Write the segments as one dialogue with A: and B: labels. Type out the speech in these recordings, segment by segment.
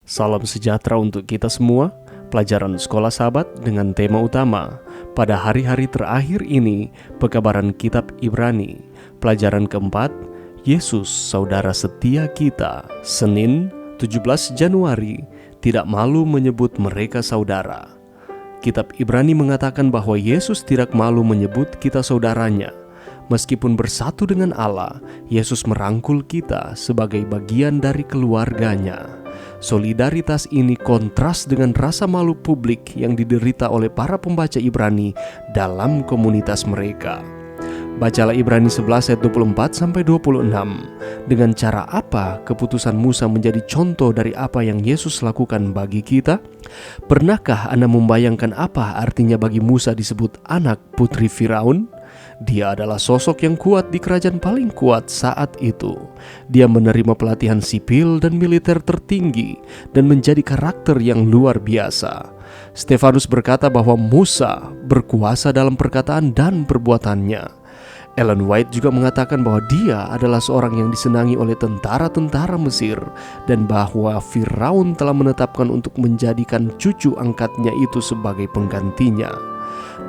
A: Salam sejahtera untuk kita semua. Pelajaran Sekolah Sahabat dengan tema utama pada hari-hari terakhir ini, pekabaran kitab Ibrani. Pelajaran keempat, Yesus saudara setia kita. Senin 17 Januari, tidak malu menyebut mereka saudara. Kitab Ibrani mengatakan bahwa Yesus tidak malu menyebut kita saudaranya. Meskipun bersatu dengan Allah, Yesus merangkul kita sebagai bagian dari keluarganya. Solidaritas ini kontras dengan rasa malu publik yang diderita oleh para pembaca Ibrani dalam komunitas mereka. Bacalah Ibrani 11 ayat 24-26. Dengan cara apa keputusan Musa menjadi contoh dari apa yang Yesus lakukan bagi kita? Pernahkah Anda membayangkan apa artinya bagi Musa disebut anak putri Firaun? Dia adalah sosok yang kuat di kerajaan paling kuat saat itu. Dia menerima pelatihan sipil dan militer tertinggi dan menjadi karakter yang luar biasa. Stefanus berkata bahwa Musa berkuasa dalam perkataan dan perbuatannya. Ellen White juga mengatakan bahwa dia adalah seorang yang disenangi oleh tentara-tentara Mesir dan bahwa Firaun telah menetapkan untuk menjadikan cucu angkatnya itu sebagai penggantinya.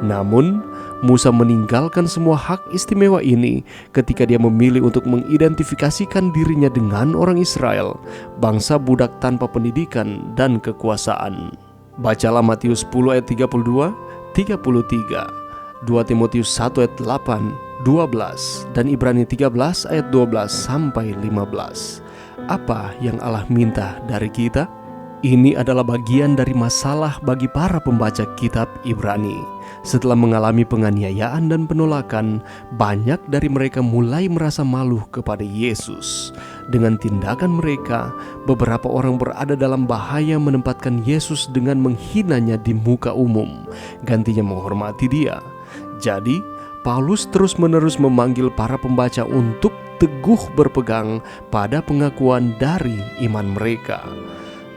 A: Namun, Musa meninggalkan semua hak istimewa ini ketika dia memilih untuk mengidentifikasikan dirinya dengan orang Israel, bangsa budak tanpa pendidikan dan kekuasaan. Bacalah Matius 10 ayat 32, 33, 2 Timotius 1 ayat 8, 12, dan Ibrani 13 ayat 12-15. Apa yang Allah minta dari kita? Ini adalah bagian dari masalah bagi para pembaca kitab Ibrani. Setelah mengalami penganiayaan dan penolakan, banyak dari mereka mulai merasa malu kepada Yesus. Dengan tindakan mereka, beberapa orang berada dalam bahaya menempatkan Yesus dengan menghinanya di muka umum, gantinya menghormati dia. Jadi, Paulus terus-menerus memanggil para pembaca untuk teguh berpegang pada pengakuan dari iman mereka.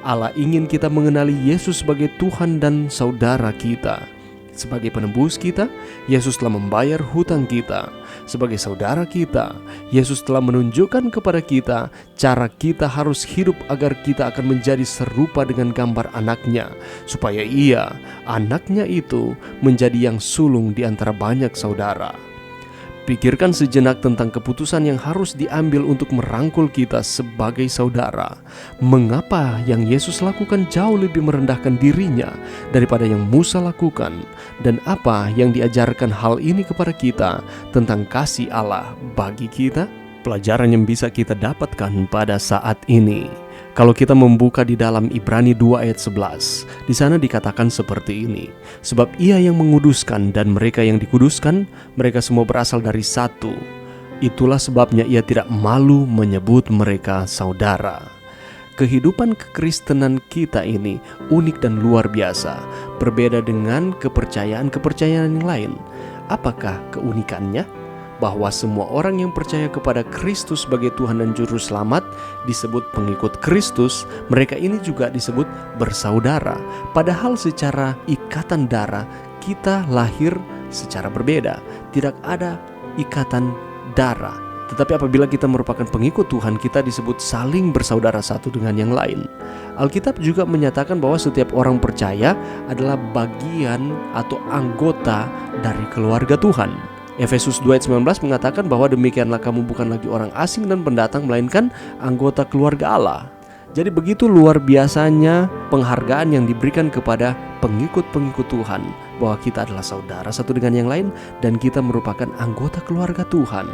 A: Allah ingin kita mengenali Yesus sebagai Tuhan dan saudara kita. Sebagai penebus kita, Yesus telah membayar hutang kita. Sebagai saudara kita, Yesus telah menunjukkan kepada kita cara kita harus hidup agar kita akan menjadi serupa dengan gambar anaknya, supaya ia, anaknya itu, menjadi yang sulung di antara banyak saudara. Pikirkan sejenak tentang keputusan yang harus diambil untuk merangkul kita sebagai saudara. Mengapa yang Yesus lakukan jauh lebih merendahkan dirinya daripada yang Musa lakukan? Dan apa yang diajarkan hal ini kepada kita tentang kasih Allah bagi kita? Pelajaran yang bisa kita dapatkan pada saat ini. Kalau kita membuka di dalam Ibrani 2 ayat 11, di sana dikatakan seperti ini. Sebab ia yang menguduskan dan mereka yang dikuduskan, mereka semua berasal dari satu. Itulah sebabnya ia tidak malu menyebut mereka saudara. Kehidupan kekristenan kita ini unik dan luar biasa, berbeda dengan kepercayaan-kepercayaan yang lain. Apakah keunikannya? Bahwa semua orang yang percaya kepada Kristus sebagai Tuhan dan Juru Selamat disebut pengikut Kristus. Mereka ini juga disebut bersaudara. Padahal secara ikatan darah kita lahir secara berbeda. Tidak ada ikatan darah. Tetapi apabila kita merupakan pengikut Tuhan, kita disebut saling bersaudara satu dengan yang lain. Alkitab juga menyatakan bahwa setiap orang percaya adalah bagian atau anggota dari keluarga Tuhan. Efesus 2 ayat 19 mengatakan bahwa demikianlah kamu bukan lagi orang asing dan pendatang, melainkan anggota keluarga Allah. Jadi begitu luar biasanya penghargaan yang diberikan kepada pengikut-pengikut Tuhan, bahwa kita adalah saudara satu dengan yang lain dan kita merupakan anggota keluarga Tuhan.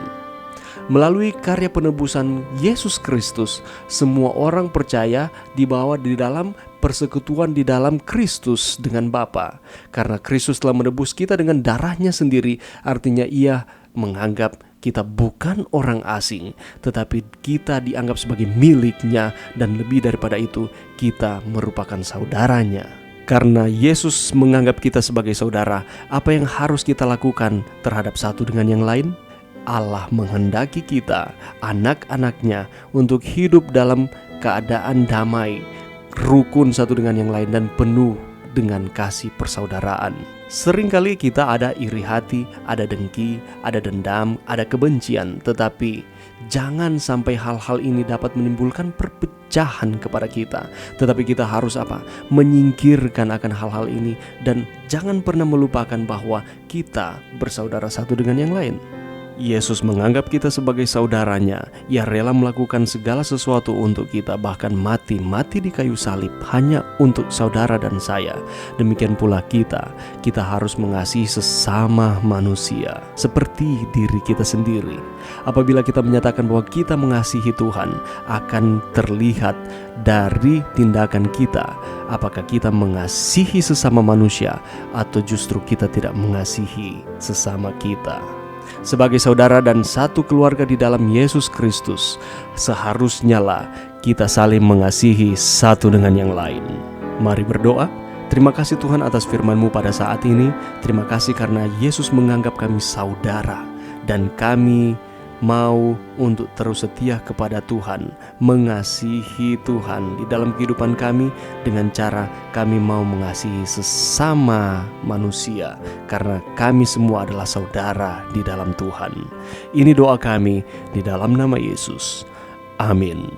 A: Melalui karya penebusan Yesus Kristus, semua orang percaya dibawa di dalam persekutuan di dalam Kristus dengan Bapa. Karena Kristus telah menebus kita dengan darahnya sendiri, artinya ia menganggap kita bukan orang asing, tetapi kita dianggap sebagai miliknya, dan lebih daripada itu, kita merupakan saudaranya. Karena Yesus menganggap kita sebagai saudara, apa yang harus kita lakukan terhadap satu dengan yang lain? Allah menghendaki kita, anak-anaknya, untuk hidup dalam keadaan damai, rukun satu dengan yang lain, dan penuh dengan kasih persaudaraan. Seringkali kita ada iri hati, ada dengki, ada dendam, ada kebencian, tetapi jangan sampai hal-hal ini dapat menimbulkan perpecahan kepada kita. Tetapi kita harus menyingkirkan akan hal-hal ini, dan jangan pernah melupakan bahwa kita bersaudara satu dengan yang lain. Yesus menganggap kita sebagai saudaranya. Ia rela melakukan segala sesuatu untuk kita, bahkan mati di kayu salib hanya untuk saudara dan saya. Demikian pula kita harus mengasihi sesama manusia seperti diri kita sendiri. Apabila kita menyatakan bahwa kita mengasihi Tuhan, akan terlihat dari tindakan kita, apakah kita mengasihi sesama manusia atau justru kita tidak mengasihi sesama kita. Sebagai saudara dan satu keluarga di dalam Yesus Kristus, seharusnya kita saling mengasihi satu dengan yang lain. Mari berdoa. Terima kasih Tuhan atas firman-Mu pada saat ini. Terima kasih karena Yesus menganggap kami saudara, dan kami mau untuk terus setia kepada Tuhan, mengasihi Tuhan di dalam kehidupan kami dengan cara kami mau mengasihi sesama manusia, karena kami semua adalah saudara di dalam Tuhan. Ini doa kami di dalam nama Yesus. Amin.